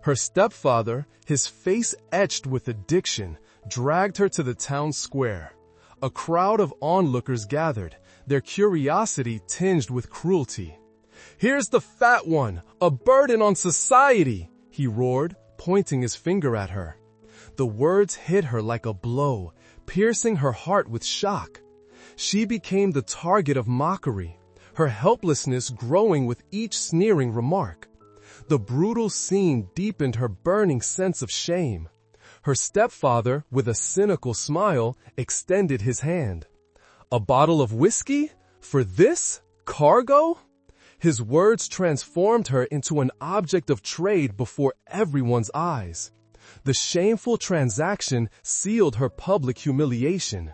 Her stepfather, his face etched with addiction, dragged her to the town square. A crowd of onlookers gathered, their curiosity tinged with cruelty. "Here's the fat one, a burden on society!" he roared, pointing his finger at her. The words hit her like a blow, piercing her heart with shock. She became the target of mockery, her helplessness growing with each sneering remark. The brutal scene deepened her burning sense of shame. Her stepfather, with a cynical smile, extended his hand. "A bottle of whiskey? For this? Cargo?" His words transformed her into an object of trade before everyone's eyes. The shameful transaction sealed her public humiliation.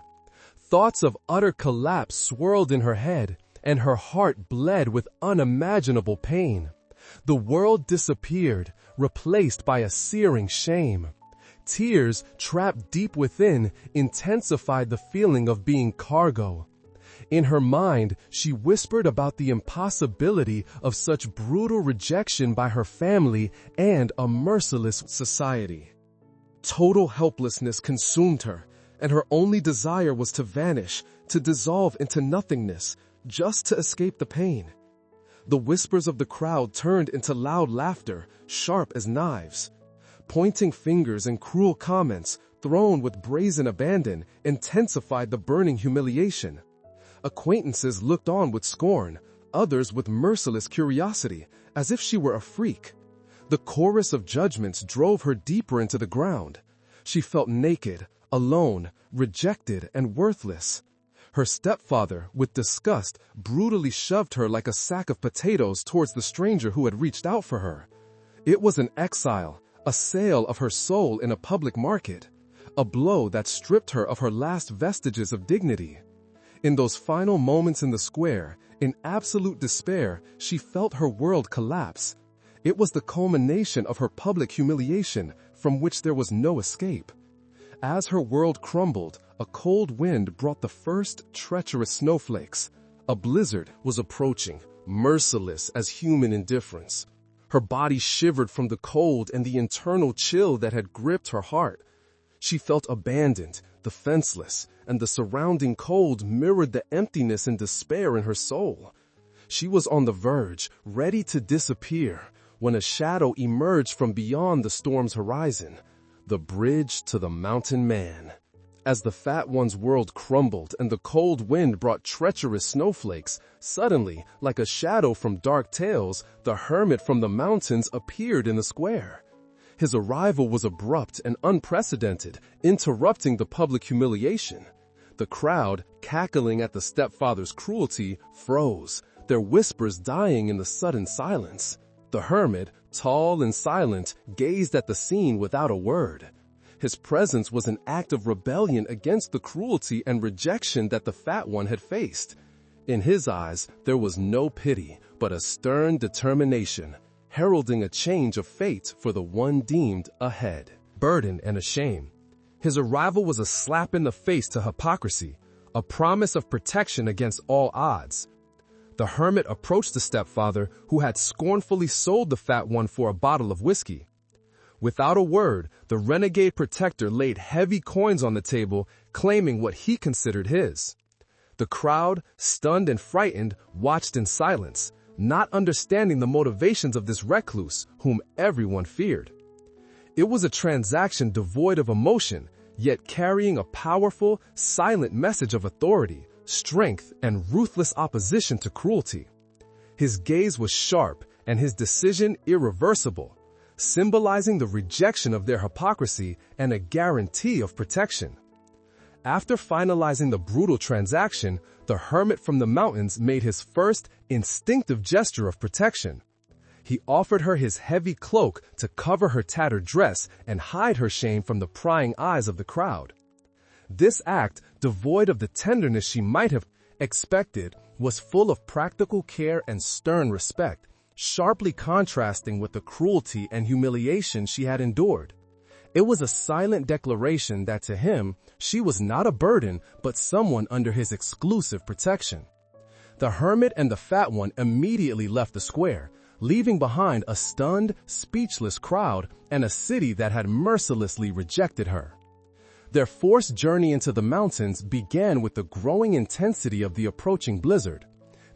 Thoughts of utter collapse swirled in her head, and her heart bled with unimaginable pain. The world disappeared, replaced by a searing shame. Tears, trapped deep within, intensified the feeling of being cargo. In her mind, she whispered about the impossibility of such brutal rejection by her family and a merciless society. Total helplessness consumed her, and her only desire was to vanish, to dissolve into nothingness, just to escape the pain. The whispers of the crowd turned into loud laughter, sharp as knives. Pointing fingers and cruel comments, thrown with brazen abandon, intensified the burning humiliation. Acquaintances looked on with scorn, others with merciless curiosity, as if she were a freak. The chorus of judgments drove her deeper into the ground. She felt naked, alone, rejected, and worthless. Her stepfather, with disgust, brutally shoved her like a sack of potatoes towards the stranger who had reached out for her. It was an exile, a sale of her soul in a public market, a blow that stripped her of her last vestiges of dignity. In those final moments in the square, in absolute despair, she felt her world collapse. It was the culmination of her public humiliation, from which there was no escape. As her world crumbled, a cold wind brought the first treacherous snowflakes. A blizzard was approaching, merciless as human indifference. Her body shivered from the cold and the internal chill that had gripped her heart. She felt abandoned, defenseless, and the surrounding cold mirrored the emptiness and despair in her soul. She was on the verge, ready to disappear, when a shadow emerged from beyond the storm's horizon, the bridge to the mountain man. As the fat one's world crumbled and the cold wind brought treacherous snowflakes, suddenly, like a shadow from dark tales, the hermit from the mountains appeared in the square. His arrival was abrupt and unprecedented, interrupting the public humiliation. The crowd, cackling at the stepfather's cruelty, froze, their whispers dying in the sudden silence. The hermit, tall and silent, gazed at the scene without a word. His presence was an act of rebellion against the cruelty and rejection that the fat one had faced. In his eyes, there was no pity, but a stern determination, heralding a change of fate for the one deemed ahead. Burden and a shame. His arrival was a slap in the face to hypocrisy, a promise of protection against all odds. The hermit approached the stepfather, who had scornfully sold the fat one for a bottle of whiskey. Without a word, the renegade protector laid heavy coins on the table, claiming what he considered his. The crowd, stunned and frightened, watched in silence, not understanding the motivations of this recluse, whom everyone feared. It was a transaction devoid of emotion, yet carrying a powerful, silent message of authority, strength, and ruthless opposition to cruelty. His gaze was sharp and his decision irreversible, symbolizing the rejection of their hypocrisy and a guarantee of protection. After finalizing the brutal transaction, the hermit from the mountains made his first instinctive gesture of protection. He offered her his heavy cloak to cover her tattered dress and hide her shame from the prying eyes of the crowd. This act, devoid of the tenderness she might have expected, was full of practical care and stern respect, sharply contrasting with the cruelty and humiliation she had endured. It was a silent declaration that to him, she was not a burden, but someone under his exclusive protection. The hermit and the fat one immediately left the square, leaving behind a stunned, speechless crowd and a city that had mercilessly rejected her. Their forced journey into the mountains began with the growing intensity of the approaching blizzard.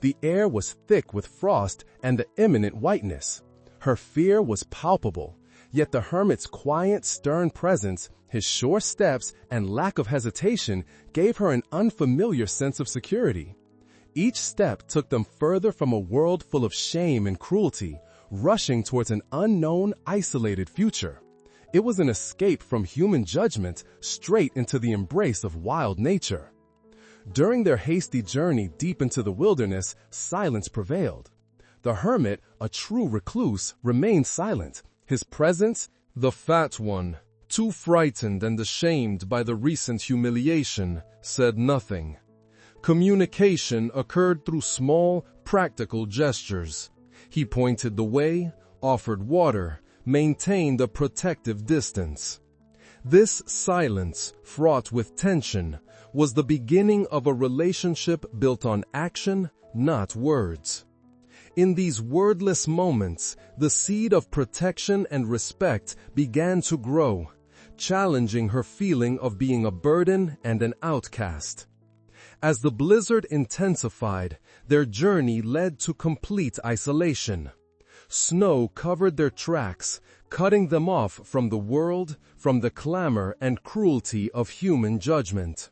The air was thick with frost and the imminent whiteness. Her fear was palpable, yet the hermit's quiet, stern presence, his sure steps, and lack of hesitation gave her an unfamiliar sense of security. Each step took them further from a world full of shame and cruelty, rushing towards an unknown, isolated future. It was an escape from human judgment straight into the embrace of wild nature. During their hasty journey deep into the wilderness, silence prevailed. The hermit, a true recluse, remained silent. His presence, the fat one, too frightened and ashamed by the recent humiliation, said nothing. Communication occurred through small, practical gestures. He pointed the way, offered water, maintained a protective distance. This silence, fraught with tension, was the beginning of a relationship built on action, not words. In these wordless moments, the seed of protection and respect began to grow, challenging her feeling of being a burden and an outcast. As the blizzard intensified, their journey led to complete isolation. Snow covered their tracks, cutting them off from the world, from the clamor and cruelty of human judgment.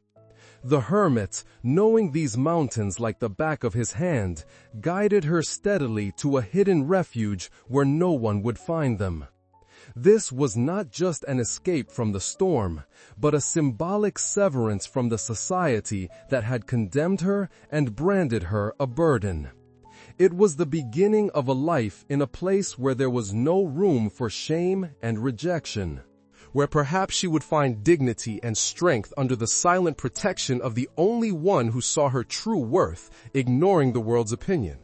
The hermit, knowing these mountains like the back of his hand, guided her steadily to a hidden refuge where no one would find them. This was not just an escape from the storm, but a symbolic severance from the society that had condemned her and branded her a burden. It was the beginning of a life in a place where there was no room for shame and rejection, where perhaps she would find dignity and strength under the silent protection of the only one who saw her true worth, ignoring the world's opinion.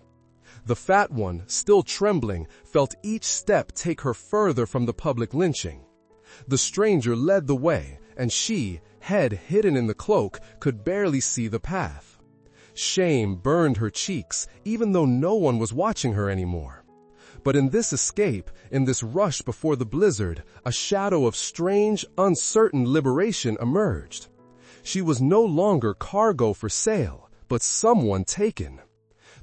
The fat one, still trembling, felt each step take her further from the public lynching. The stranger led the way, and she, head hidden in the cloak, could barely see the path. Shame burned her cheeks, even though no one was watching her anymore. But in this escape, in this rush before the blizzard, a shadow of strange, uncertain liberation emerged. She was no longer cargo for sale, but someone taken.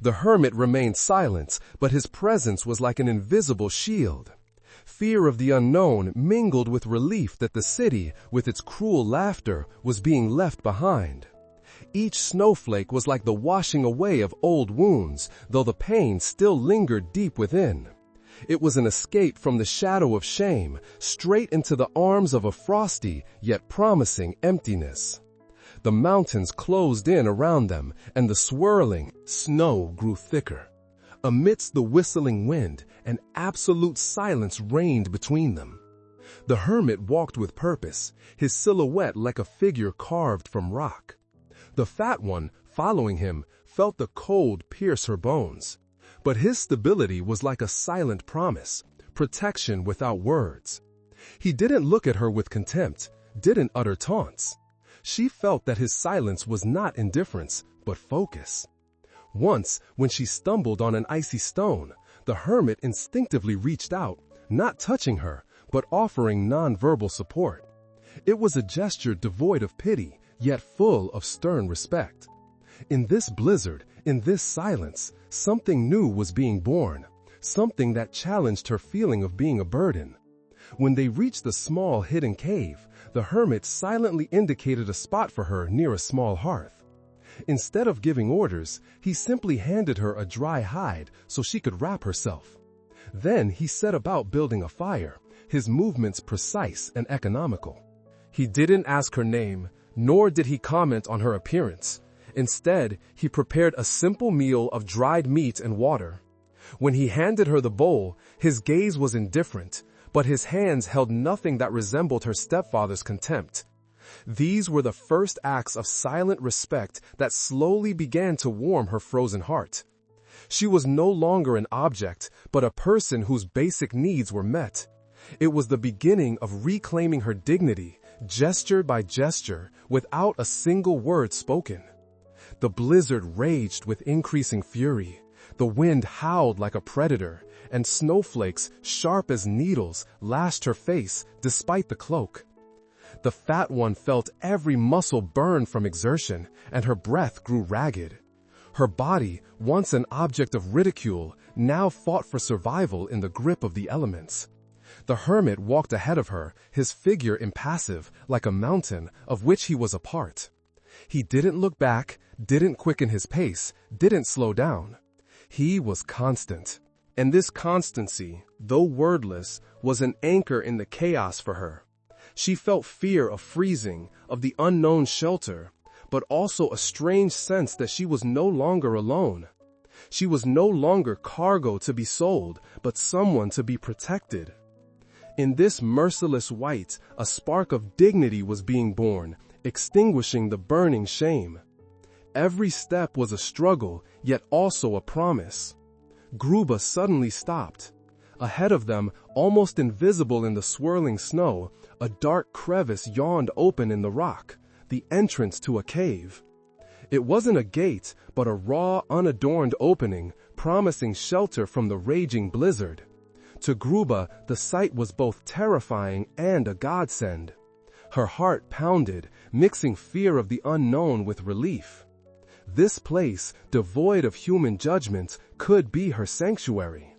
The hermit remained silent, but his presence was like an invisible shield. Fear of the unknown mingled with relief that the city, with its cruel laughter, was being left behind. Each snowflake was like the washing away of old wounds, though the pain still lingered deep within. It was an escape from the shadow of shame, straight into the arms of a frosty, yet promising emptiness. The mountains closed in around them, and the swirling snow grew thicker. Amidst the whistling wind, an absolute silence reigned between them. The hermit walked with purpose, his silhouette like a figure carved from rock. The fat one, following him, felt the cold pierce her bones. But his stability was like a silent promise, protection without words. He didn't look at her with contempt, didn't utter taunts. She felt that his silence was not indifference, but focus. Once, when she stumbled on an icy stone, the hermit instinctively reached out, not touching her, but offering nonverbal support. It was a gesture devoid of pity, yet full of stern respect. In this blizzard, in this silence, something new was being born, something that challenged her feeling of being a burden. When they reached the small hidden cave, the hermit silently indicated a spot for her near a small hearth. Instead of giving orders, he simply handed her a dry hide so she could wrap herself. Then he set about building a fire, his movements precise and economical. He didn't ask her name, nor did he comment on her appearance. Instead, he prepared a simple meal of dried meat and water. When he handed her the bowl, his gaze was indifferent, but his hands held nothing that resembled her stepfather's contempt. These were the first acts of silent respect that slowly began to warm her frozen heart. She was no longer an object, but a person whose basic needs were met. It was the beginning of reclaiming her dignity, gesture by gesture, without a single word spoken. The blizzard raged with increasing fury. The wind howled like a predator, and snowflakes, sharp as needles, lashed her face despite the cloak. The fat one felt every muscle burn from exertion, and her breath grew ragged. Her body, once an object of ridicule, now fought for survival in the grip of the elements. The hermit walked ahead of her, his figure impassive, like a mountain of which he was a part. He didn't look back, didn't quicken his pace, didn't slow down. He was constant. And this constancy, though wordless, was an anchor in the chaos for her. She felt fear of freezing, of the unknown shelter, but also a strange sense that she was no longer alone. She was no longer cargo to be sold, but someone to be protected. In this merciless white, a spark of dignity was being born, extinguishing the burning shame. Every step was a struggle, yet also a promise. Gruba suddenly stopped. Ahead of them, almost invisible in the swirling snow, a dark crevice yawned open in the rock, the entrance to a cave. It wasn't a gate, but a raw, unadorned opening, promising shelter from the raging blizzard. To Gruba, the sight was both terrifying and a godsend. Her heart pounded, mixing fear of the unknown with relief. This place, devoid of human judgment, could be her sanctuary.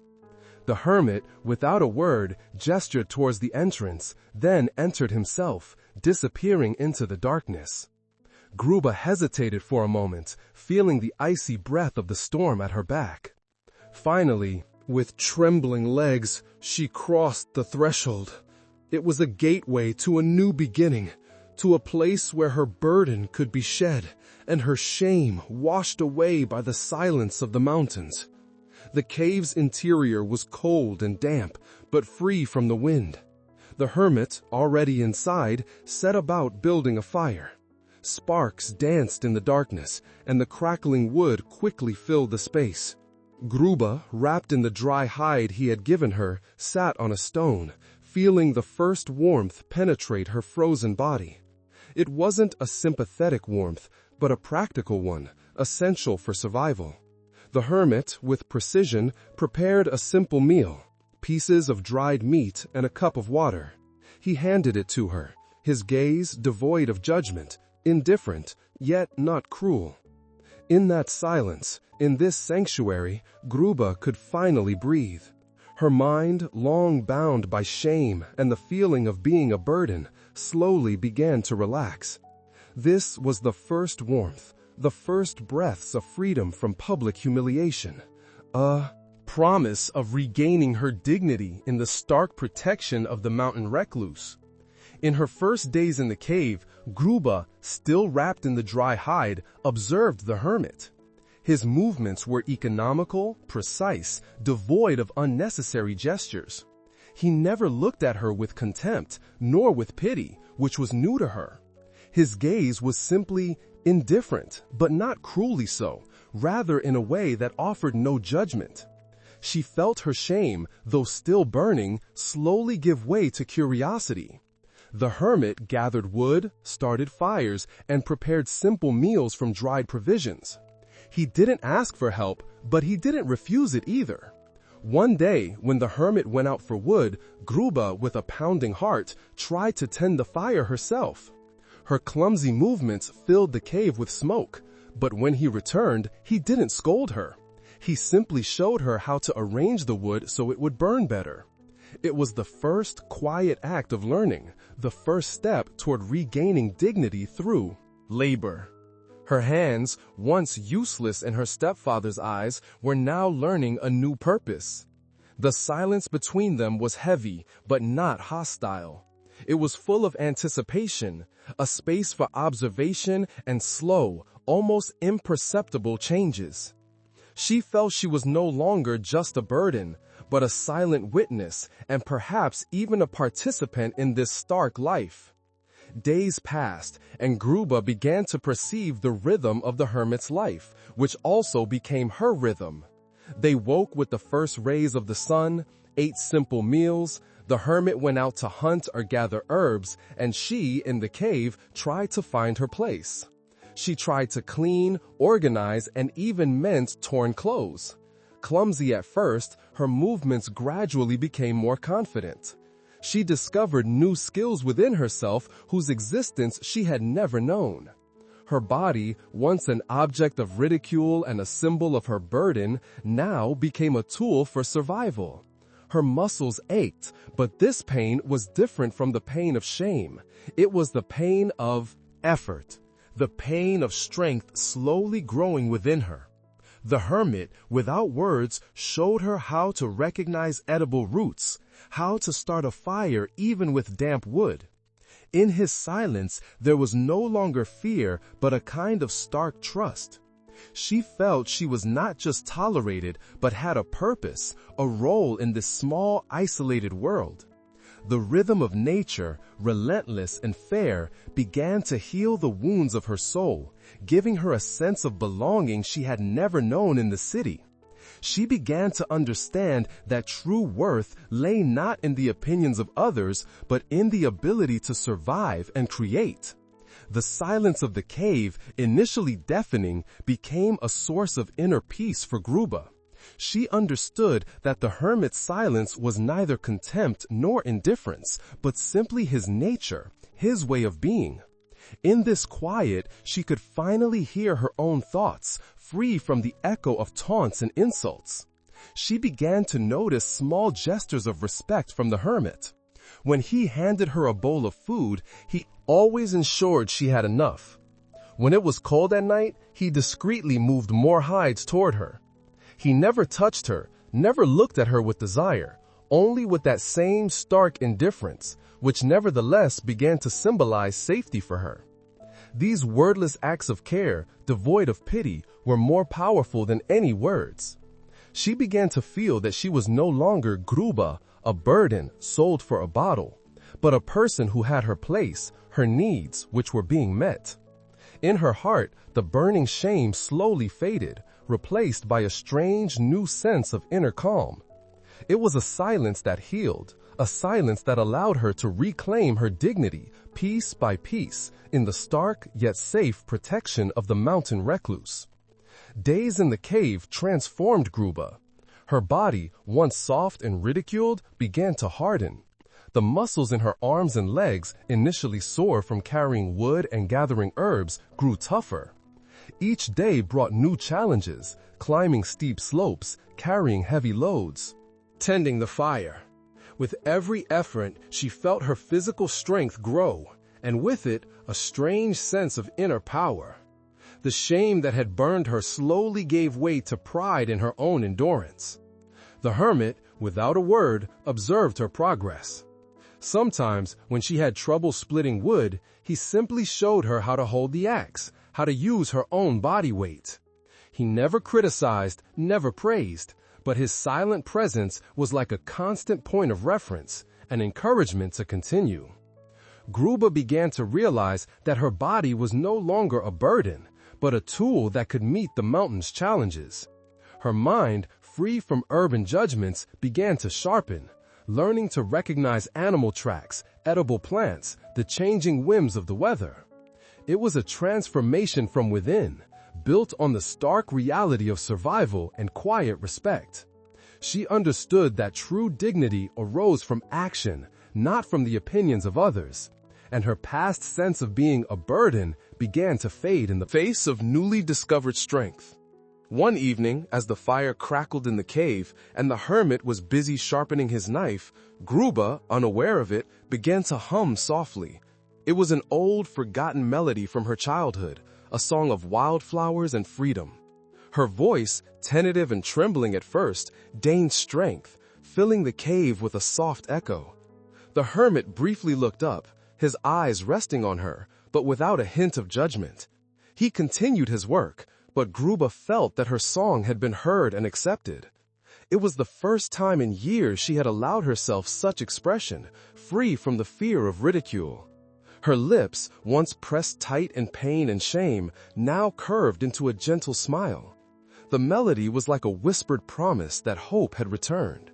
The hermit, without a word, gestured towards the entrance, then entered himself, disappearing into the darkness. Gruba hesitated for a moment, feeling the icy breath of the storm at her back. Finally, with trembling legs, she crossed the threshold. It was a gateway to a new beginning, to a place where her burden could be shed, and her shame washed away by the silence of the mountains. The cave's interior was cold and damp, but free from the wind. The hermit, already inside, set about building a fire. Sparks danced in the darkness, and the crackling wood quickly filled the space. Gruba, wrapped in the dry hide he had given her, sat on a stone, feeling the first warmth penetrate her frozen body. It wasn't a sympathetic warmth, but a practical one, essential for survival. The hermit, with precision, prepared a simple meal, pieces of dried meat and a cup of water. He handed it to her, his gaze devoid of judgment, indifferent, yet not cruel. In that silence, in this sanctuary, Gruba could finally breathe. Her mind, long bound by shame and the feeling of being a burden, slowly began to relax. This was the first warmth, the first breaths of freedom from public humiliation. A promise of regaining her dignity in the stark protection of the mountain recluse. In her first days in the cave, Gruba, still wrapped in the dry hide, observed the hermit. His movements were economical, precise, devoid of unnecessary gestures. He never looked at her with contempt, nor with pity, which was new to her. His gaze was simply indifferent, but not cruelly so, rather in a way that offered no judgment. She felt her shame, though still burning, slowly give way to curiosity. The hermit gathered wood, started fires, and prepared simple meals from dried provisions. He didn't ask for help, but he didn't refuse it either. One day, when the hermit went out for wood, Gruba, with a pounding heart, tried to tend the fire herself. Her clumsy movements filled the cave with smoke, but when he returned, he didn't scold her. He simply showed her how to arrange the wood so it would burn better. It was the first quiet act of learning, the first step toward regaining dignity through labor. Her hands, once useless in her stepfather's eyes, were now learning a new purpose. The silence between them was heavy, but not hostile. It was full of anticipation, a space for observation and slow, almost imperceptible changes. She felt she was no longer just a burden, but a silent witness and perhaps even a participant in this stark life. Days passed, and Gruba began to perceive the rhythm of the hermit's life, which also became her rhythm. They woke with the first rays of the sun, ate simple meals. The hermit went out to hunt or gather herbs, and she, in the cave, tried to find her place. She tried to clean, organize, and even mend torn clothes. Clumsy at first, her movements gradually became more confident. She discovered new skills within herself whose existence she had never known. Her body, once an object of ridicule and a symbol of her burden, now became a tool for survival. Her muscles ached, but this pain was different from the pain of shame. It was the pain of effort, the pain of strength slowly growing within her. The hermit, without words, showed her how to recognize edible roots, how to start a fire even with damp wood. In his silence, there was no longer fear, but a kind of stark trust. She felt she was not just tolerated, but had a purpose, a role in this small, isolated world. The rhythm of nature, relentless and fair, began to heal the wounds of her soul, giving her a sense of belonging she had never known in the city. She began to understand that true worth lay not in the opinions of others, but in the ability to survive and create. The silence of the cave, initially deafening, became a source of inner peace for Gruba. She understood that the hermit's silence was neither contempt nor indifference, but simply his nature, his way of being. In this quiet, she could finally hear her own thoughts, free from the echo of taunts and insults. She began to notice small gestures of respect from the hermit. When he handed her a bowl of food, he always ensured she had enough. When it was cold at night, he discreetly moved more hides toward her. He never touched her, never looked at her with desire, only with that same stark indifference, which nevertheless began to symbolize safety for her. These wordless acts of care, devoid of pity, were more powerful than any words. She began to feel that she was no longer Gruba, a burden sold for a bottle, but a person who had her place, her needs, which were being met. In her heart, the burning shame slowly faded, replaced by a strange new sense of inner calm. It was a silence that healed, a silence that allowed her to reclaim her dignity, piece by piece, in the stark yet safe protection of the mountain recluse. Days in the cave transformed Gruba. Her body, once soft and ridiculed, began to harden. The muscles in her arms and legs, initially sore from carrying wood and gathering herbs, grew tougher. Each day brought new challenges, climbing steep slopes, carrying heavy loads, tending the fire. With every effort, she felt her physical strength grow, and with it, a strange sense of inner power. The shame that had burned her slowly gave way to pride in her own endurance. The hermit, without a word, observed her progress. Sometimes, when she had trouble splitting wood, he simply showed her how to hold the axe, how to use her own body weight. He never criticized, never praised, but his silent presence was like a constant point of reference, an encouragement to continue. Gruba began to realize that her body was no longer a burden, but a tool that could meet the mountain's challenges. Her mind, free from urban judgments, began to sharpen, learning to recognize animal tracks, edible plants, the changing whims of the weather. It was a transformation from within, built on the stark reality of survival and quiet respect. She understood that true dignity arose from action, not from the opinions of others, and her past sense of being a burden began to fade in the face of newly discovered strength. One evening, as the fire crackled in the cave and the hermit was busy sharpening his knife, Gruba, unaware of it, began to hum softly. It was an old, forgotten melody from her childhood, a song of wildflowers and freedom. Her voice, tentative and trembling at first, gained strength, filling the cave with a soft echo. The hermit briefly looked up, his eyes resting on her, but without a hint of judgment. He continued his work, but Gruba felt that her song had been heard and accepted. It was the first time in years she had allowed herself such expression, free from the fear of ridicule. Her lips, once pressed tight in pain and shame, now curved into a gentle smile. The melody was like a whispered promise that hope had returned.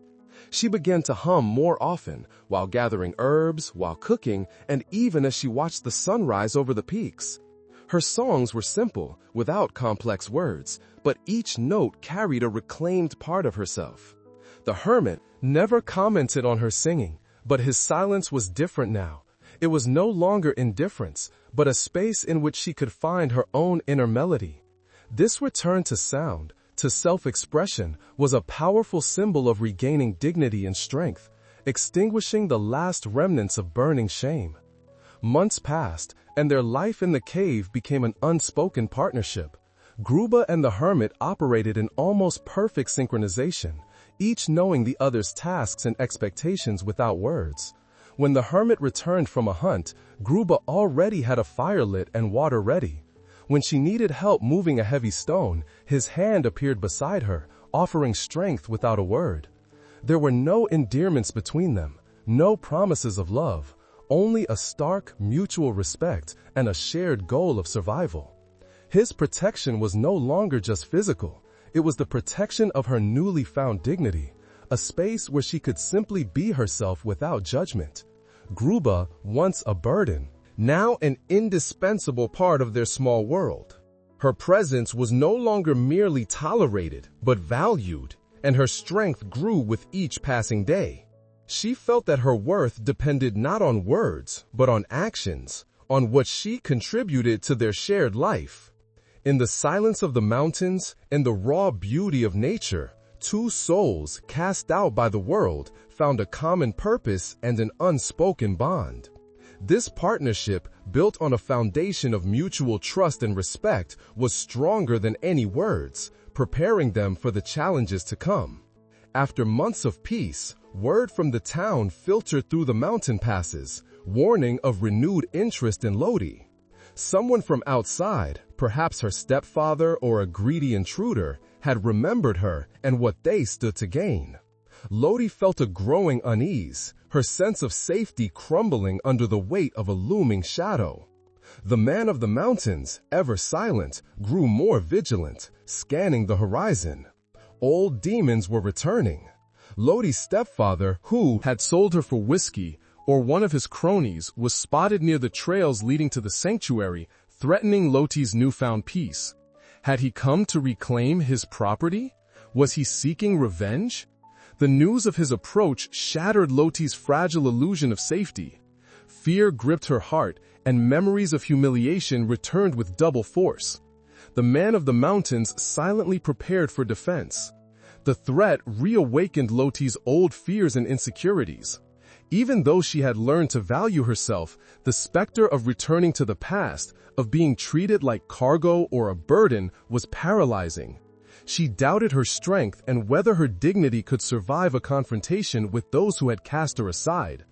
She began to hum more often, while gathering herbs, while cooking, and even as she watched the sunrise over the peaks. Her songs were simple, without complex words, but each note carried a reclaimed part of herself. The hermit never commented on her singing, but his silence was different now. It was no longer indifference, but a space in which she could find her own inner melody. This return to sound, to self-expression, was a powerful symbol of regaining dignity and strength, extinguishing the last remnants of burning shame. Months passed, and their life in the cave became an unspoken partnership. Gruba and the hermit operated in almost perfect synchronization, each knowing the other's tasks and expectations without words. When the hermit returned from a hunt, Gruba already had a fire lit and water ready. When she needed help moving a heavy stone, his hand appeared beside her, offering strength without a word. There were no endearments between them, no promises of love, only a stark, mutual respect and a shared goal of survival. His protection was no longer just physical. It was the protection of her newly found dignity, a space where she could simply be herself without judgment. Gruba, once a burden, now an indispensable part of their small world. Her presence was no longer merely tolerated, but valued, and her strength grew with each passing day. She felt that her worth depended not on words, but on actions, on what she contributed to their shared life. In the silence of the mountains and the raw beauty of nature, two souls cast out by the world found a common purpose and an unspoken bond. This partnership, built on a foundation of mutual trust and respect, was stronger than any words, preparing them for the challenges to come. After months of peace, word from the town filtered through the mountain passes, warning of renewed interest in Lodi. Someone from outside, perhaps her stepfather or a greedy intruder, had remembered her and what they stood to gain. Lodi felt a growing unease, her sense of safety crumbling under the weight of a looming shadow. The man of the mountains, ever silent, grew more vigilant, scanning the horizon. Old demons were returning. Lodi's stepfather, who had sold her for whiskey, or one of his cronies, was spotted near the trails leading to the sanctuary, threatening Lodi's newfound peace. Had he come to reclaim his property? Was he seeking revenge? The news of his approach shattered Lodi's fragile illusion of safety. Fear gripped her heart, and memories of humiliation returned with double force. The man of the mountains silently prepared for defense. The threat reawakened Lodi's old fears and insecurities. Even though she had learned to value herself, the specter of returning to the past, of being treated like cargo or a burden, was paralyzing. She doubted her strength and whether her dignity could survive a confrontation with those who had cast her aside.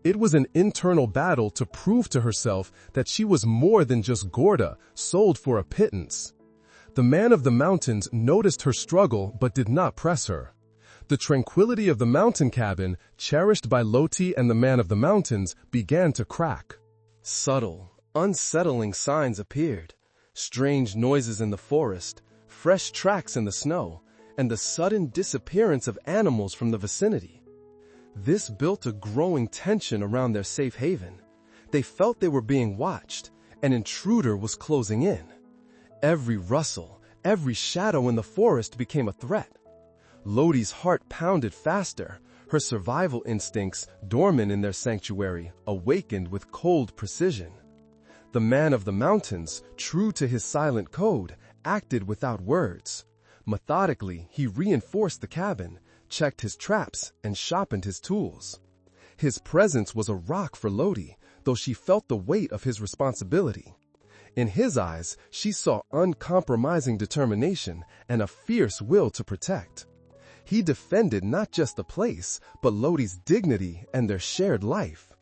It was an internal battle to prove to herself that she was more than just Gorda, sold for a pittance. The man of the mountains noticed her struggle but did not press her. The tranquility of the mountain cabin, cherished by Lodi and the man of the mountains, began to crack. Subtle, unsettling signs appeared. Strange noises in the forest, fresh tracks in the snow, and the sudden disappearance of animals from the vicinity. This built a growing tension around their safe haven. They felt they were being watched. An intruder was closing in. Every rustle, every shadow in the forest became a threat. Lodi's heart pounded faster, her survival instincts, dormant in their sanctuary, awakened with cold precision. The man of the mountains, true to his silent code, acted without words. Methodically, he reinforced the cabin, checked his traps, and sharpened his tools. His presence was a rock for Lodi, though she felt the weight of his responsibility. In his eyes, she saw uncompromising determination and a fierce will to protect. He defended not just the place, but Lodi's dignity and their shared life.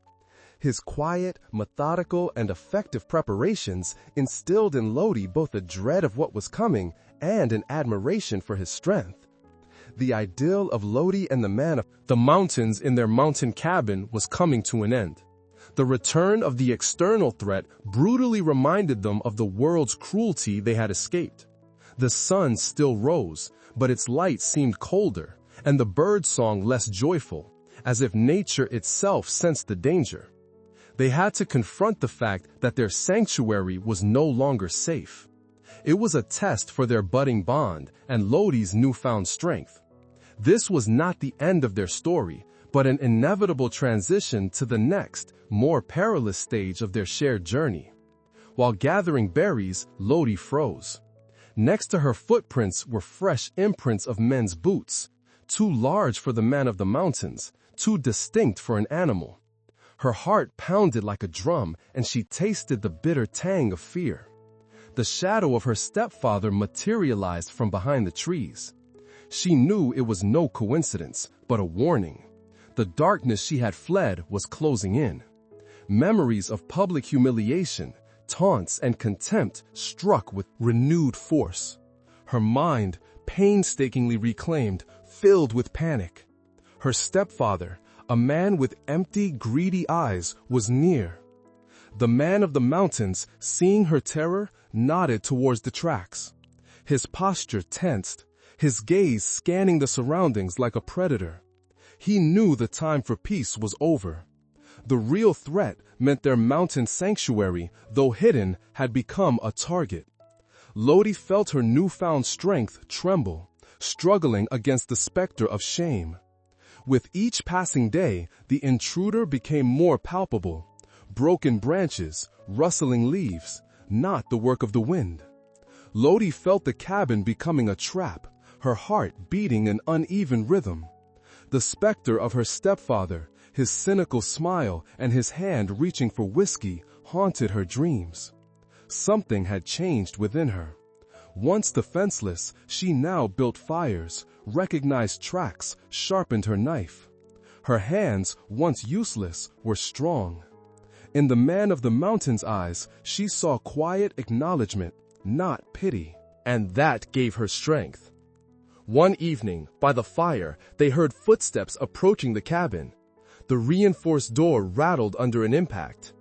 His quiet, methodical, and effective preparations instilled in Lodi both a dread of what was coming and an admiration for his strength. The idyll of Lodi and the man of the mountains in their mountain cabin was coming to an end. The return of the external threat brutally reminded them of the world's cruelty they had escaped. The sun still rose, but its light seemed colder, and the bird song less joyful, as if nature itself sensed the danger. They had to confront the fact that their sanctuary was no longer safe. It was a test for their budding bond and Lothi's newfound strength. This was not the end of their story, but an inevitable transition to the next, more perilous stage of their shared journey. While gathering berries, Lothi froze. Next to her footprints were fresh imprints of men's boots, too large for the man of the mountains, too distinct for an animal. Her heart pounded like a drum, and she tasted the bitter tang of fear. The shadow of her stepfather materialized from behind the trees. She knew it was no coincidence, but a warning. The darkness she had fled was closing in. Memories of public humiliation, taunts, and contempt struck with renewed force. Her mind, painstakingly reclaimed, filled with panic. Her stepfather, a man with empty, greedy eyes, was near. The man of the mountains, seeing her terror, nodded towards the tracks. His posture tensed, his gaze scanning the surroundings like a predator. He knew the time for peace was over. The real threat meant their mountain sanctuary, though hidden, had become a target. Lothi felt her newfound strength tremble, struggling against the specter of shame. With each passing day, the intruder became more palpable. Broken branches, rustling leaves, not the work of the wind. Lothi felt the cabin becoming a trap, her heart beating an uneven rhythm. The specter of her stepfather, his cynical smile and his hand reaching for whiskey, haunted her dreams. Something had changed within her. Once defenseless, she now built fires, recognized tracks, sharpened her knife. Her hands, once useless, were strong. In the man of the mountain's eyes, she saw quiet acknowledgement, not pity, and that gave her strength. One evening, by the fire, they heard footsteps approaching the cabin. The reinforced door rattled under an impact.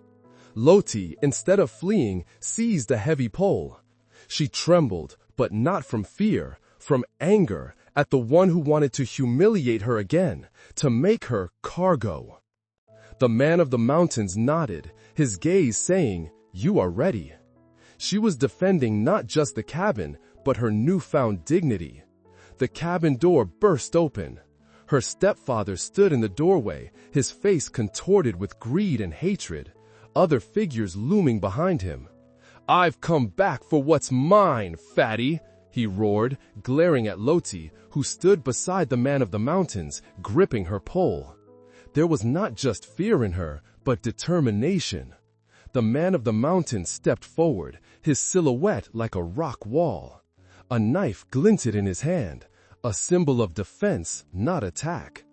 Lothi, instead of fleeing, seized a heavy pole. She trembled, but not from fear, from anger at the one who wanted to humiliate her again, to make her cargo. The man of the mountains nodded, his gaze saying, "You are ready." She was defending not just the cabin, but her newfound dignity. The cabin door burst open. Her stepfather stood in the doorway, his face contorted with greed and hatred, other figures looming behind him. "I've come back for what's mine, fatty," he roared, glaring at Lothi, who stood beside the man of the mountains, gripping her pole. There was not just fear in her, but determination. The man of the mountains stepped forward, his silhouette like a rock wall. A knife glinted in his hand, a symbol of defense, not attack.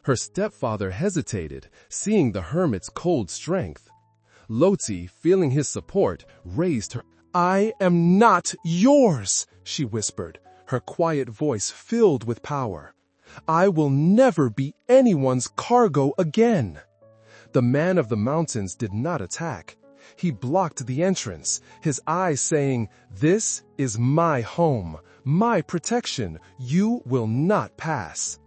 Her stepfather hesitated, seeing the hermit's cold strength. Lothi, feeling his support, raised her. "I am not yours," she whispered, her quiet voice filled with power. "I will never be anyone's cargo again." The man of the mountains did not attack. He blocked the entrance, his eyes saying, "This is my home, my protection. You will not pass."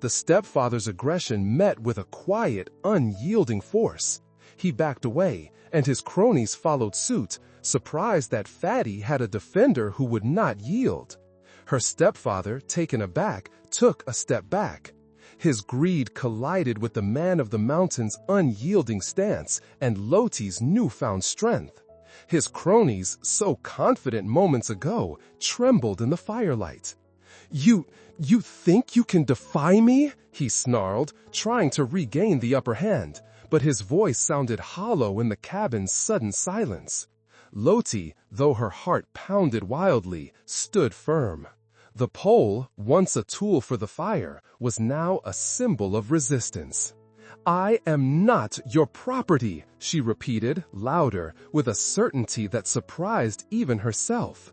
The stepfather's aggression met with a quiet, unyielding force. He backed away, and his cronies followed suit, surprised that Fatty had a defender who would not yield. Her stepfather, taken aback, took a step back. His greed collided with the man of the mountain's unyielding stance and Lothi's newfound strength. His cronies, so confident moments ago, trembled in the firelight. You think you can defy me?" he snarled, trying to regain the upper hand, but his voice sounded hollow in the cabin's sudden silence. Lothi, though her heart pounded wildly, stood firm. The pole, once a tool for the fire, was now a symbol of resistance. "I am not your property," she repeated, louder, with a certainty that surprised even herself.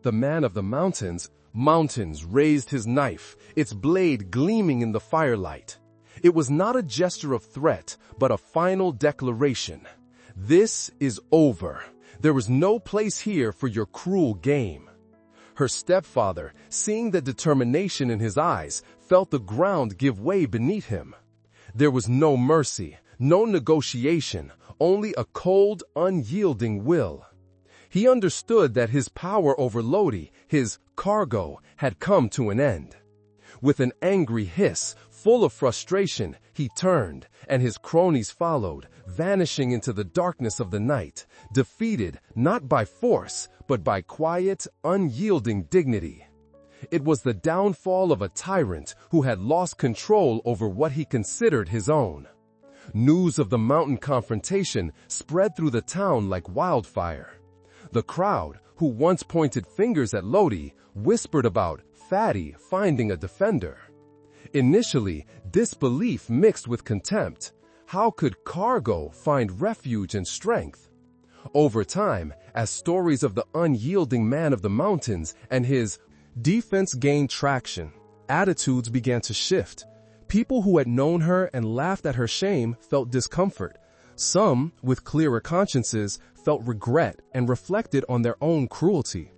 The man of the mountains raised his knife, its blade gleaming in the firelight. It was not a gesture of threat, but a final declaration. "This is over. There is no place here for your cruel game." Her stepfather, seeing the determination in his eyes, felt the ground give way beneath him. There was no mercy, no negotiation, only a cold, unyielding will. He understood that his power over Lodi, his cargo, had come to an end. With an angry hiss, full of frustration, he turned, and his cronies followed, vanishing into the darkness of the night, defeated not by force, but by quiet, unyielding dignity. It was the downfall of a tyrant who had lost control over what he considered his own. News of the mountain confrontation spread through the town like wildfire. The crowd, who once pointed fingers at Lodi, whispered about Fatty finding a defender. Initially, disbelief mixed with contempt. How could cargo find refuge and strength? Over time, as stories of the unyielding man of the mountains and his defense gained traction, attitudes began to shift. People who had known her and laughed at her shame felt discomfort. Some, with clearer consciences, felt regret and reflected on their own cruelty.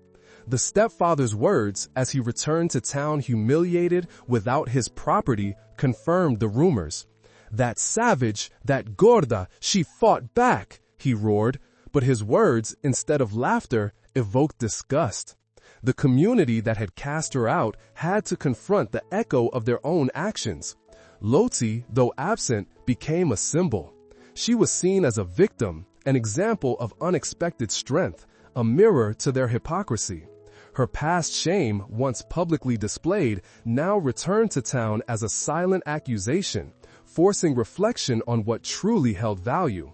The stepfather's words, as he returned to town humiliated without his property, confirmed the rumors. "That savage, that gorda, she fought back," he roared, but his words, instead of laughter, evoked disgust. The community that had cast her out had to confront the echo of their own actions. Loti, though absent, became a symbol. She was seen as a victim, an example of unexpected strength, a mirror to their hypocrisy. Her past shame, once publicly displayed, now returned to town as a silent accusation, forcing reflection on what truly held value.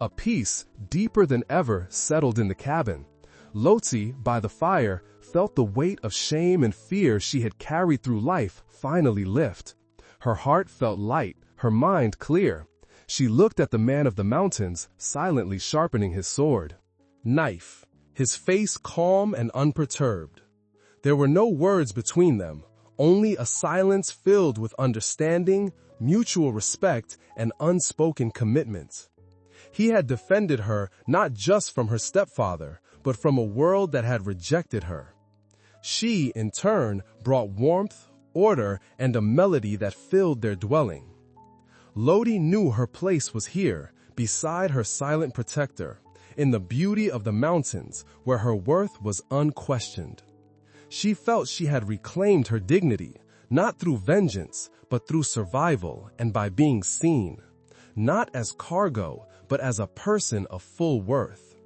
A peace, deeper than ever, settled in the cabin. Loti, by the fire, felt the weight of shame and fear she had carried through life finally lift. Her heart felt light, her mind clear. She looked at the man of the mountains, silently sharpening his sword. Knife. His face calm and unperturbed. There were no words between them, only a silence filled with understanding, mutual respect, and unspoken commitment. He had defended her not just from her stepfather, but from a world that had rejected her. She, in turn, brought warmth, order, and a melody that filled their dwelling. Lodi knew her place was here, beside her silent protector, in the beauty of the mountains, where her worth was unquestioned. She felt she had reclaimed her dignity, not through vengeance, but through survival and by being seen, not as cargo, but as a person of full worth.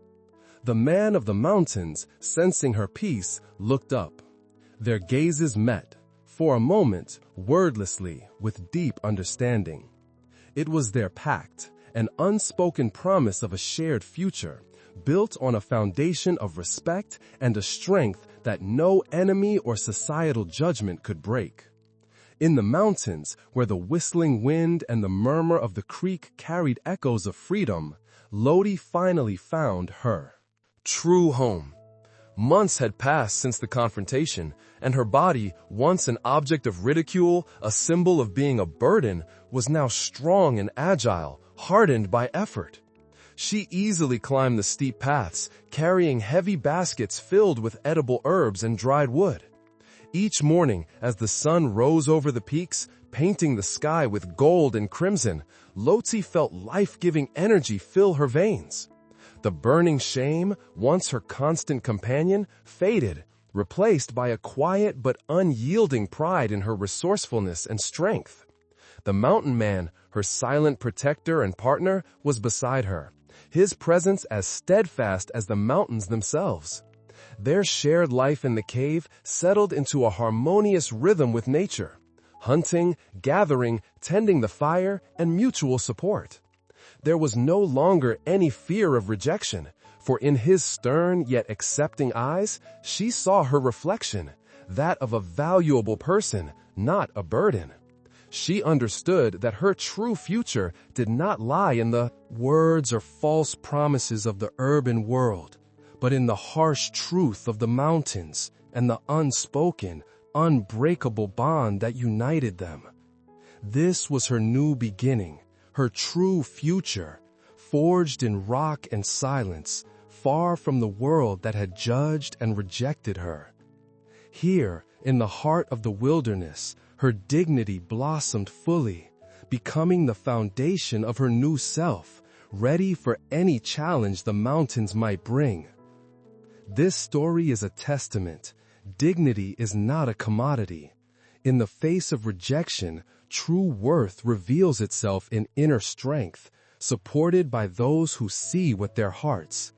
The man of the mountains, sensing her peace, looked up. Their gazes met, for a moment, wordlessly, with deep understanding. It was their pact, an unspoken promise of a shared future, built on a foundation of respect and a strength that no enemy or societal judgment could break. In the mountains, where the whistling wind and the murmur of the creek carried echoes of freedom, Lodi finally found her true home. Months had passed since the confrontation, and her body, once an object of ridicule, a symbol of being a burden, was now strong and agile, hardened by effort. She easily climbed the steep paths, carrying heavy baskets filled with edible herbs and dried wood. Each morning, as the sun rose over the peaks, painting the sky with gold and crimson, Loti felt life-giving energy fill her veins. The burning shame, once her constant companion, faded, replaced by a quiet but unyielding pride in her resourcefulness and strength. The mountain man, her silent protector and partner, was beside her, his presence as steadfast as the mountains themselves. Their shared life in the cave settled into a harmonious rhythm with nature, hunting, gathering, tending the fire, and mutual support. There was no longer any fear of rejection, for in his stern yet accepting eyes, she saw her reflection, that of a valuable person, not a burden. She understood that her true future did not lie in the words or false promises of the urban world, but in the harsh truth of the mountains and the unspoken, unbreakable bond that united them. This was her new beginning, her true future, forged in rock and silence, far from the world that had judged and rejected her. Here, in the heart of the wilderness, her dignity blossomed fully, becoming the foundation of her new self, ready for any challenge the mountains might bring. This story is a testament. Dignity is not a commodity. In the face of rejection, true worth reveals itself in inner strength, supported by those who see with their hearts.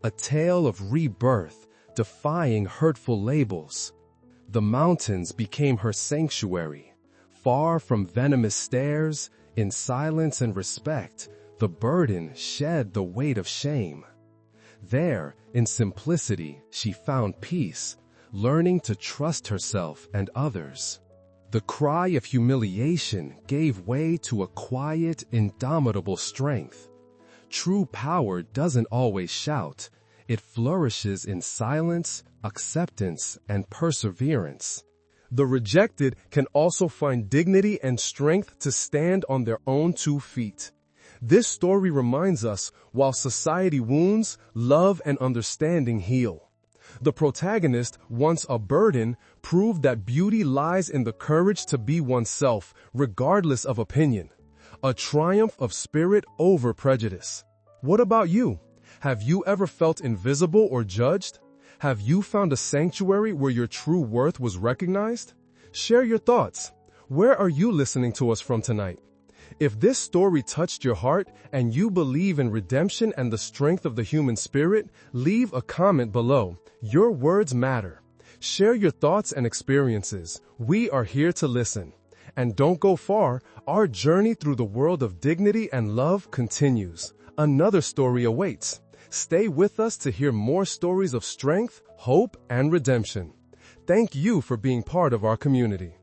A tale of rebirth, defying hurtful labels. The mountains became her sanctuary. Far from venomous stares, in silence and respect, the burden shed the weight of shame. There, in simplicity, she found peace, learning to trust herself and others. The cry of humiliation gave way to a quiet, indomitable strength. True power doesn't always shout. It flourishes in silence, acceptance, and perseverance. The rejected can also find dignity and strength to stand on their own 2 feet. This story reminds us, while society wounds, love and understanding heal. The protagonist, once a burden, proved that beauty lies in the courage to be oneself, regardless of opinion. A triumph of spirit over prejudice. What about you? Have you ever felt invisible or judged? Have you found a sanctuary where your true worth was recognized? Share your thoughts. Where are you listening to us from tonight? If this story touched your heart and you believe in redemption and the strength of the human spirit, leave a comment below. Your words matter. Share your thoughts and experiences. We are here to listen. And don't go far. Our journey through the world of dignity and love continues. Another story awaits. Stay with us to hear more stories of strength, hope, and redemption. Thank you for being part of our community.